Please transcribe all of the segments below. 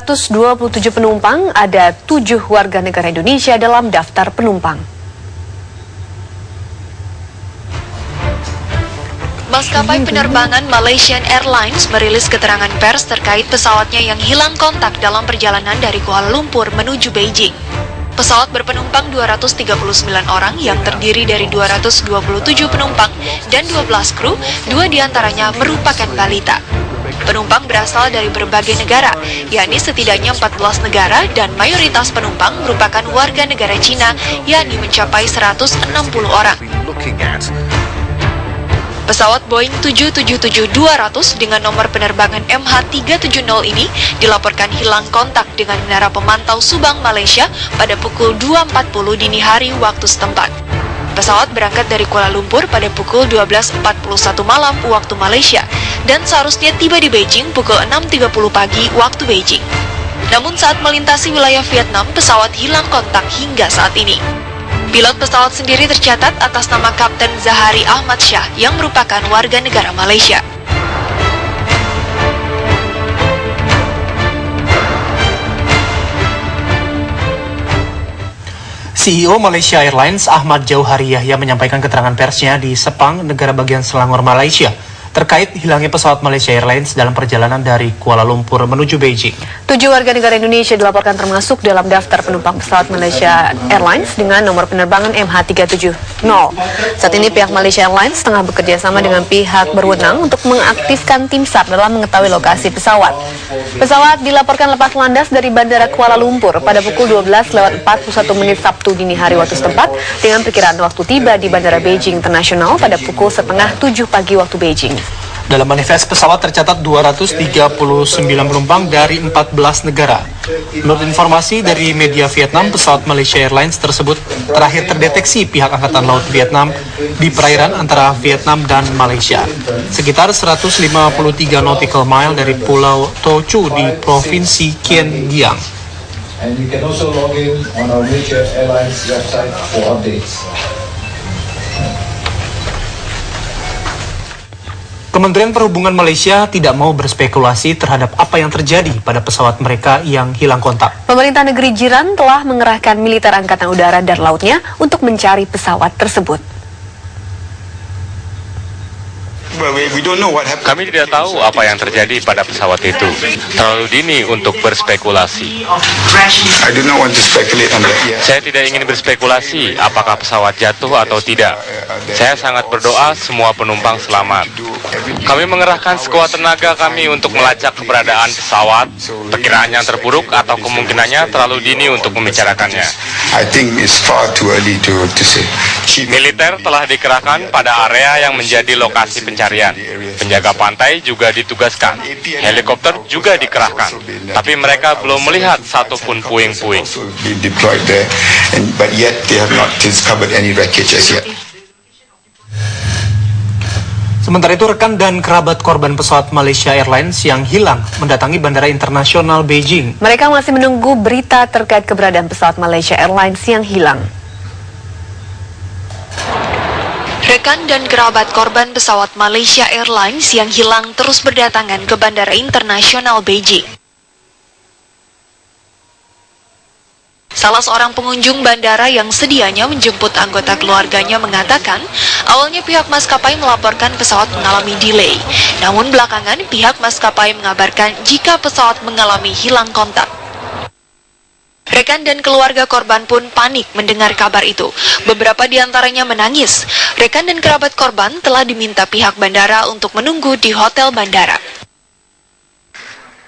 127 penumpang, ada 7 warga negara Indonesia dalam daftar penumpang. Maskapai penerbangan Malaysian Airlines merilis keterangan pers terkait pesawatnya yang hilang kontak dalam perjalanan dari Kuala Lumpur menuju Beijing. Pesawat berpenumpang 239 orang yang terdiri dari 227 penumpang dan 12 kru, 2 diantaranya merupakan balita. Penumpang berasal dari berbagai negara, yakni setidaknya 14 negara dan mayoritas penumpang merupakan warga negara Cina, yakni mencapai 160 orang. Pesawat Boeing 777-200 dengan nomor penerbangan MH370 ini dilaporkan hilang kontak dengan menara pemantau Subang, Malaysia pada pukul 2.40 dini hari waktu setempat. Pesawat berangkat dari Kuala Lumpur pada pukul 12.41 malam waktu Malaysia dan seharusnya tiba di Beijing pukul 6.30 pagi waktu Beijing. Namun saat melintasi wilayah Vietnam, pesawat hilang kontak hingga saat ini. Pilot pesawat sendiri tercatat atas nama Kapten Zahari Ahmad Shah yang merupakan warga negara Malaysia. CEO Malaysia Airlines Ahmad Jauhari Yahya menyampaikan keterangan persnya di Sepang, negara bagian Selangor Malaysia, terkait hilangnya pesawat Malaysia Airlines dalam perjalanan dari Kuala Lumpur menuju Beijing. 7 warga negara Indonesia dilaporkan termasuk dalam daftar penumpang pesawat Malaysia Airlines dengan nomor penerbangan MH370. Saat ini pihak Malaysia Airlines tengah bekerja sama dengan pihak berwenang untuk mengaktifkan tim SAR dalam mengetahui lokasi pesawat. Pesawat dilaporkan lepas landas dari Bandara Kuala Lumpur pada pukul 12.41 Sabtu dini hari waktu setempat dengan perkiraan waktu tiba di Bandara Beijing Internasional pada pukul 6:30 pagi waktu Beijing. Dalam manifest pesawat tercatat 239 penumpang dari 14 negara. Menurut informasi dari media Vietnam, pesawat Malaysia Airlines tersebut terakhir terdeteksi pihak Angkatan Laut Vietnam di perairan antara Vietnam dan Malaysia, sekitar 153 nautical mile dari Pulau To Chu di Provinsi Kiên Giang. And you can also log in on our Malaysia Airlines website for updates. Kementerian Perhubungan Malaysia tidak mau berspekulasi terhadap apa yang terjadi pada pesawat mereka yang hilang kontak. Pemerintah negeri jiran telah mengerahkan militer angkatan udara dan lautnya untuk mencari pesawat tersebut. Kami tidak tahu apa yang terjadi pada pesawat itu. Terlalu dini untuk berspekulasi. Saya tidak ingin berspekulasi apakah pesawat jatuh atau tidak. Saya sangat berdoa semua penumpang selamat. Kami mengerahkan sekuat tenaga kami untuk melacak keberadaan pesawat. Perkiraan yang terburuk atau kemungkinannya terlalu dini untuk membicarakannya. Militer telah dikerahkan pada area yang menjadi lokasi pencarian. Penjaga pantai juga ditugaskan. Helikopter juga dikerahkan. Tapi mereka belum melihat satupun puing-puing. Sementara itu, rekan dan kerabat korban pesawat Malaysia Airlines yang hilang mendatangi Bandara Internasional Beijing. Mereka masih menunggu berita terkait keberadaan pesawat Malaysia Airlines yang hilang. Rekan dan kerabat korban pesawat Malaysia Airlines yang hilang terus berdatangan ke Bandara Internasional Beijing. Salah seorang pengunjung bandara yang sedianya menjemput anggota keluarganya mengatakan, awalnya pihak maskapai melaporkan pesawat mengalami delay. Namun belakangan pihak maskapai mengabarkan jika pesawat mengalami hilang kontak. Rekan dan keluarga korban pun panik mendengar kabar itu. Beberapa di antaranya menangis. Rekan dan kerabat korban telah diminta pihak bandara untuk menunggu di hotel bandara.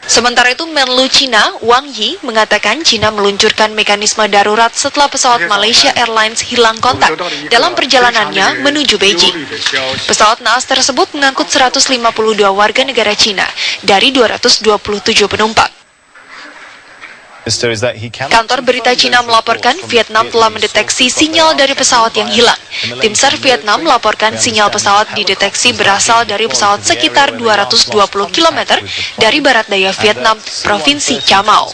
Sementara itu, Menlu Cina, Wang Yi, mengatakan Cina meluncurkan mekanisme darurat setelah pesawat Malaysia Airlines hilang kontak dalam perjalanannya menuju Beijing. Pesawat naas tersebut mengangkut 152 warga negara Cina dari 227 penumpang. Kantor berita Cina melaporkan Vietnam telah mendeteksi sinyal dari pesawat yang hilang. Tim SAR Vietnam melaporkan sinyal pesawat dideteksi berasal dari pesawat sekitar 220 km dari barat daya Vietnam, Provinsi Cà Mau.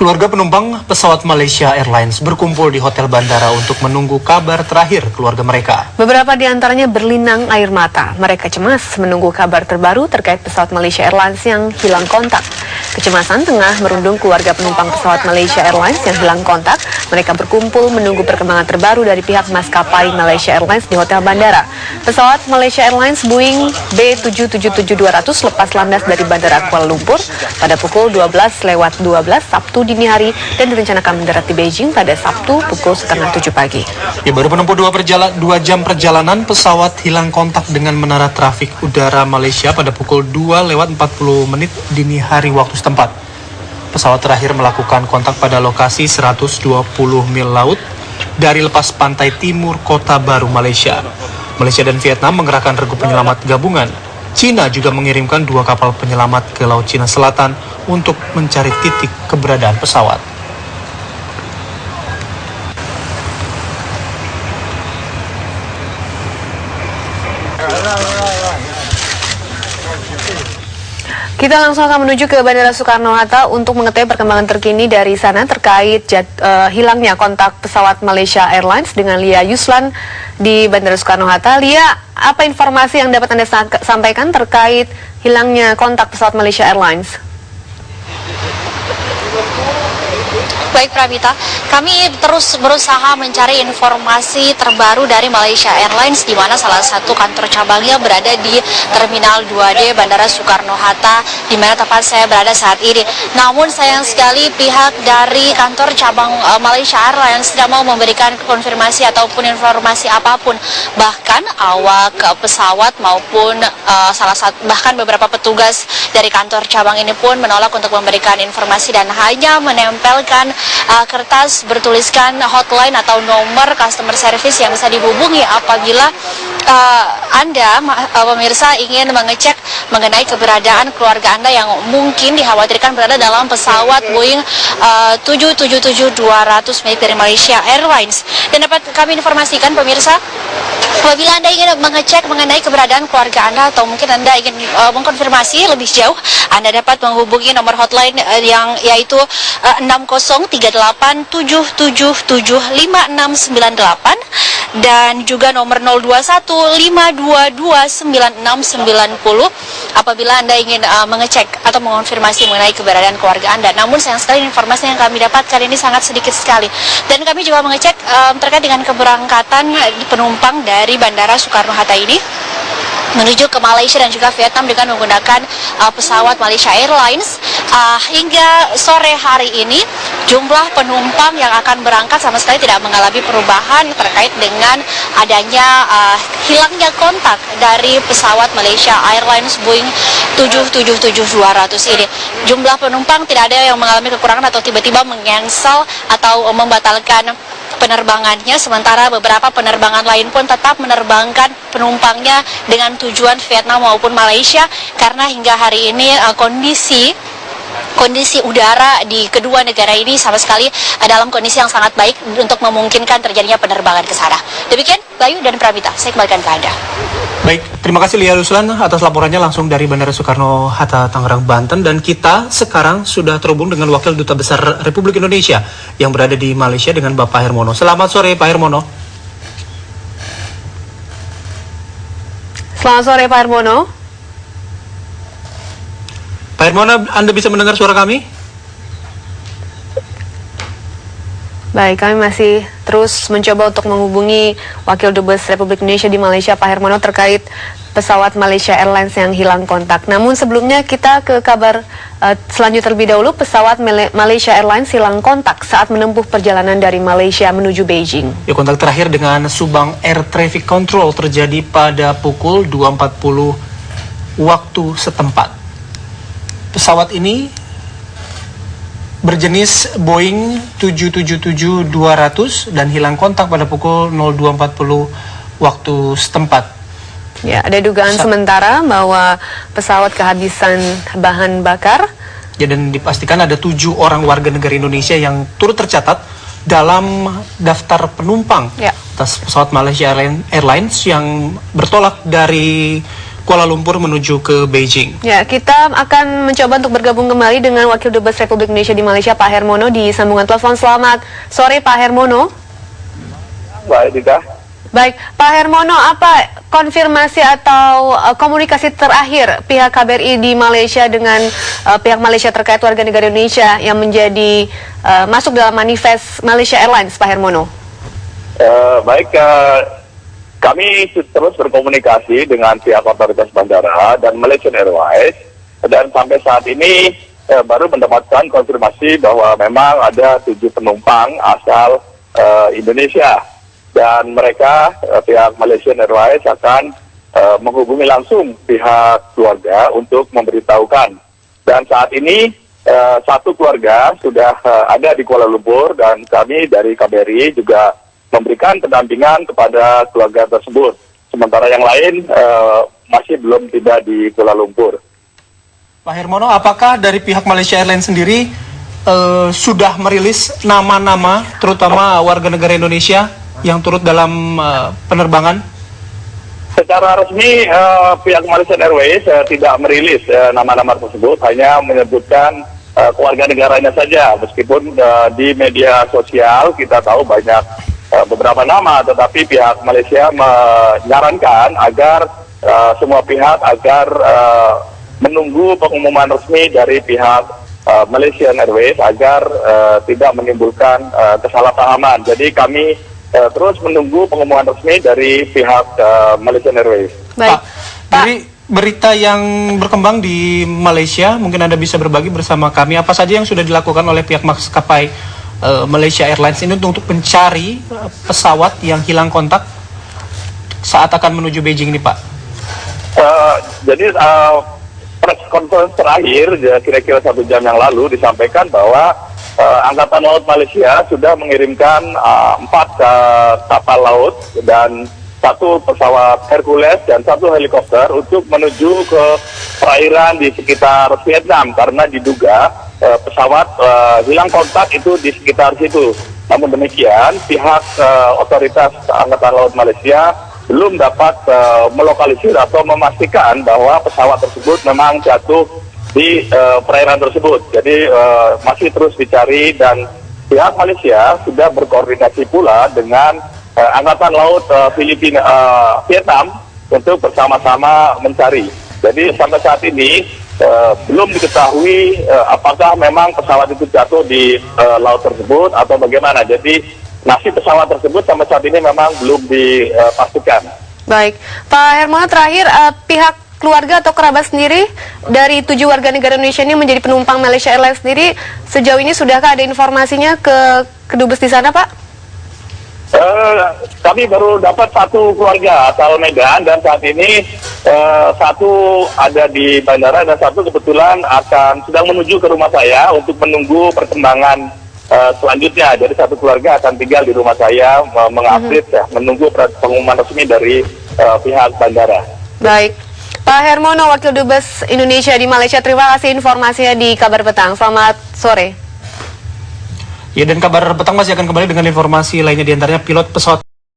Keluarga penumpang pesawat Malaysia Airlines berkumpul di hotel bandara untuk menunggu kabar terakhir keluarga mereka. Beberapa di antaranya berlinang air mata. Mereka cemas menunggu kabar terbaru terkait pesawat Malaysia Airlines yang hilang kontak. Kecemasan tengah merundung keluarga penumpang pesawat Malaysia Airlines yang hilang kontak. Mereka berkumpul menunggu perkembangan terbaru dari pihak maskapai Malaysia Airlines di hotel bandara. Pesawat Malaysia Airlines Boeing B777-200 lepas landas dari Bandara Kuala Lumpur pada pukul 12:12 Sabtu dini hari dan direncanakan mendarat di Beijing pada Sabtu pukul 6:30 pagi. Ya, baru menempuh 2 jam perjalanan, pesawat hilang kontak dengan menara trafik udara Malaysia pada pukul 2:40 dini hari waktu setempat. Pesawat terakhir melakukan kontak pada lokasi 120 mil laut dari lepas pantai timur Kota Baru, Malaysia. Malaysia dan Vietnam mengerahkan regu penyelamat gabungan. Cina juga mengirimkan 2 kapal penyelamat ke Laut Cina Selatan untuk mencari titik keberadaan pesawat. Kita langsung akan menuju ke Bandara Soekarno-Hatta untuk mengetahui perkembangan terkini dari sana terkait hilangnya kontak pesawat Malaysia Airlines dengan Lia Yuslan di Bandara Soekarno-Hatta. Lia, apa informasi yang dapat Anda sampaikan terkait hilangnya kontak pesawat Malaysia Airlines? Baik Pravita, kami terus berusaha mencari informasi terbaru dari Malaysia Airlines di mana salah satu kantor cabangnya berada di Terminal 2D Bandara Soekarno-Hatta di mana tempat saya berada saat ini. Namun sayang sekali pihak dari kantor cabang Malaysia Airlines tidak mau memberikan konfirmasi ataupun informasi apapun. Bahkan awak pesawat maupun bahkan beberapa petugas dari kantor cabang ini pun menolak untuk memberikan informasi dan hanya menempelkan kertas bertuliskan hotline atau nomor customer service yang bisa dihubungi apabila Anda, pemirsa, ingin mengecek mengenai keberadaan keluarga Anda yang mungkin dikhawatirkan berada dalam pesawat Boeing 777-200 milik dari Malaysia Airlines. Dan dapat kami informasikan, pemirsa, apabila Anda ingin mengecek mengenai keberadaan keluarga Anda atau mungkin Anda ingin mengkonfirmasi lebih jauh, Anda dapat menghubungi nomor hotline yang yaitu 6038777698 dan juga nomor 0215229690 apabila Anda ingin mengecek atau mengonfirmasi mengenai keberadaan keluarga Anda. Namun sayang sekali informasi yang kami dapatkan ini sangat sedikit sekali. Dan kami juga mengecek terkait dengan keberangkatan penumpang dari Bandara Soekarno-Hatta ini menuju ke Malaysia dan juga Vietnam dengan menggunakan pesawat Malaysia Airlines. Hingga sore hari ini jumlah penumpang yang akan berangkat sama sekali tidak mengalami perubahan terkait dengan adanya hilangnya kontak dari pesawat Malaysia Airlines Boeing 777-200 ini. Jumlah penumpang tidak ada yang mengalami kekurangan atau tiba-tiba meng-cancel atau membatalkan penerbangannya, sementara beberapa penerbangan lain pun tetap menerbangkan penumpangnya dengan tujuan Vietnam maupun Malaysia karena hingga hari ini kondisi udara di kedua negara ini sama sekali dalam kondisi yang sangat baik untuk memungkinkan terjadinya penerbangan ke sana. Demikian, Bayu dan Pravita, saya kembalikan ke Anda. Baik, terima kasih Lia Yuslan atas laporannya langsung dari Bandara Soekarno-Hatta, Tangerang, Banten. Dan kita sekarang sudah terhubung dengan Wakil Duta Besar Republik Indonesia yang berada di Malaysia dengan Bapak Hermono. Selamat sore Pak Hermono. Selamat sore Pak Hermono. Pak Hermono, Anda bisa mendengar suara kami? Baik, kami masih terus mencoba untuk menghubungi Wakil Dubes Republik Indonesia di Malaysia, Pak Hermono, terkait pesawat Malaysia Airlines yang hilang kontak. Namun sebelumnya kita ke kabar selanjutnya terlebih dahulu. Pesawat Malaysia Airlines hilang kontak saat menempuh perjalanan dari Malaysia menuju Beijing. Ya, kontak terakhir dengan Subang Air Traffic Control terjadi pada pukul 2.40 waktu setempat. Pesawat ini berjenis Boeing 777-200 dan hilang kontak pada pukul 02.40 waktu setempat. Ya, ada dugaan sementara bahwa pesawat kehabisan bahan bakar. Ya, dan dipastikan ada 7 orang warga negara Indonesia yang turut tercatat dalam daftar penumpang atas pesawat Malaysia Airlines yang bertolak dari Kuala Lumpur menuju ke Beijing. Ya, kita akan mencoba untuk bergabung kembali dengan Wakil Dubes Republik Indonesia di Malaysia, Pak Hermono, di sambungan telepon. Selamat sore, Pak Hermono. Baik, Dika. Baik, Pak Hermono, apa konfirmasi atau komunikasi terakhir pihak KBRI di Malaysia dengan pihak Malaysia terkait warga negara Indonesia yang menjadi masuk dalam manifest Malaysia Airlines, Pak Hermono? Kami terus berkomunikasi dengan pihak otoritas bandara dan Malaysian Airways, dan sampai saat ini baru mendapatkan konfirmasi bahwa memang ada 7 penumpang asal Indonesia, dan mereka pihak Malaysian Airways akan menghubungi langsung pihak keluarga untuk memberitahukan. Dan saat ini satu keluarga sudah ada di Kuala Lumpur, dan kami dari KBRI juga memberikan pendampingan kepada keluarga tersebut. Sementara yang lain masih belum tiba di Kuala Lumpur. Pak Hermono, apakah dari pihak Malaysia Airlines sendiri sudah merilis nama-nama, terutama warga negara Indonesia yang turut dalam penerbangan? Secara resmi pihak Malaysia Airways tidak merilis nama-nama tersebut, hanya menyebutkan keluarga negaranya saja. Meskipun di media sosial kita tahu banyak beberapa nama, tetapi pihak Malaysia menyarankan agar semua pihak agar menunggu pengumuman resmi dari pihak Malaysian Airways agar tidak menimbulkan kesalahpahaman. Jadi kami terus menunggu pengumuman resmi dari pihak Malaysian Airways. Baik, Pak, dari berita yang berkembang di Malaysia, mungkin Anda bisa berbagi bersama kami apa saja yang sudah dilakukan oleh pihak maskapai Malaysia Airlines ini untuk mencari pesawat yang hilang kontak saat akan menuju Beijing ini, Pak? Jadi press conference terakhir kira-kira 1 jam yang lalu disampaikan bahwa Angkatan Laut Malaysia sudah mengirimkan 4 kapal laut dan 1 pesawat Hercules dan 1 helikopter untuk menuju ke perairan di sekitar Vietnam, karena diduga pesawat hilang kontak itu di sekitar situ. Namun demikian, pihak otoritas Angkatan Laut Malaysia belum dapat melokalisir atau memastikan bahwa pesawat tersebut memang jatuh di perairan tersebut. Jadi masih terus dicari, dan pihak Malaysia sudah berkoordinasi pula dengan Angkatan Laut Vietnam untuk bersama-sama mencari. Jadi sampai saat ini belum diketahui apakah memang pesawat itu jatuh di laut tersebut atau bagaimana. Jadi nasib pesawat tersebut sampai saat ini memang belum dipastikan. Baik, Pak Hermono, terakhir pihak keluarga atau kerabat sendiri dari 7 warga negara Indonesia ini menjadi penumpang Malaysia Airlines sendiri, sejauh ini sudahkah ada informasinya ke kedubes di sana, Pak? Kami baru dapat 1 keluarga asal Medan, dan saat ini 1 ada di bandara dan 1 kebetulan sedang menuju ke rumah saya untuk menunggu perkembangan selanjutnya. Jadi 1 keluarga akan tinggal di rumah saya mengupdate menunggu pengumuman resmi dari pihak bandara. Baik, Pak Hermono, Wakil Dubes Indonesia di Malaysia, terima kasih informasinya di Kabar Petang. Selamat sore. Ya, dan Kabar Petang masih akan kembali dengan informasi lainnya, diantaranya pilot pesawat